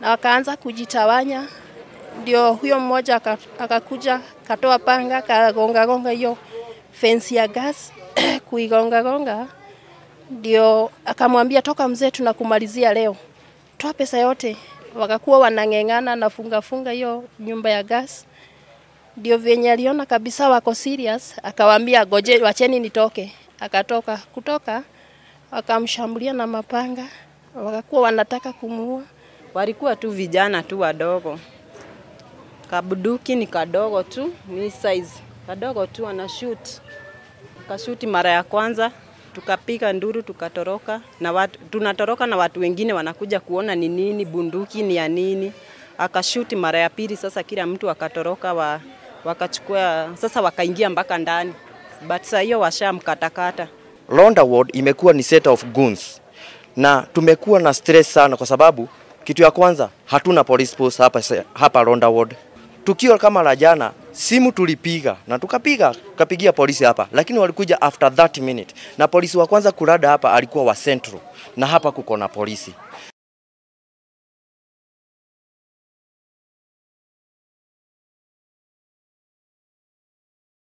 Na wakaanza kujitawanya, ndio huyo mmoja akakuja katoa panga kagonga hiyo fence ya gas kuigonga, ndio akamwambia toka mzee, tunakumalizia leo, toa pesa yote. Wakakuwa wanangengana na funga hiyo nyumba ya gas. Ndio venye aliona kabisa wako serious, akawaambia goje, wacheni nitoke. Akatoka, kutoka wakamshambulia na mapanga, wakakuwa wanataka kumuua. Walikuwa tu vijana tu wadogo. Kabuduki ni kadogo tu, ni size kadogo tu, ana shoot. Kashuti mara ya kwanza, tukapiga nduru, tukatoroka na watu, tunatoroka na watu wengine wanakuja kuona ni nini, bunduki ni ya nini. Akashuti mara ya pili, sasa kila mtu akatoroka, wakachukua, sasa wakaingia mpaka ndani. But sasa hiyo washamkatakata. Ronda Ward imekuwa ni set of goons. Na tumekuwa na stress sana kwa sababu kitu ya kwanza hatuna police post hapa Ronda Ward. Tukio kama la jana, simu tulipiga na tukapigia polisi hapa, lakini walikuja after 30 minutes. Na polisi wa kwanza kurada hapa alikuwa wa Central, na hapa kuko na polisi.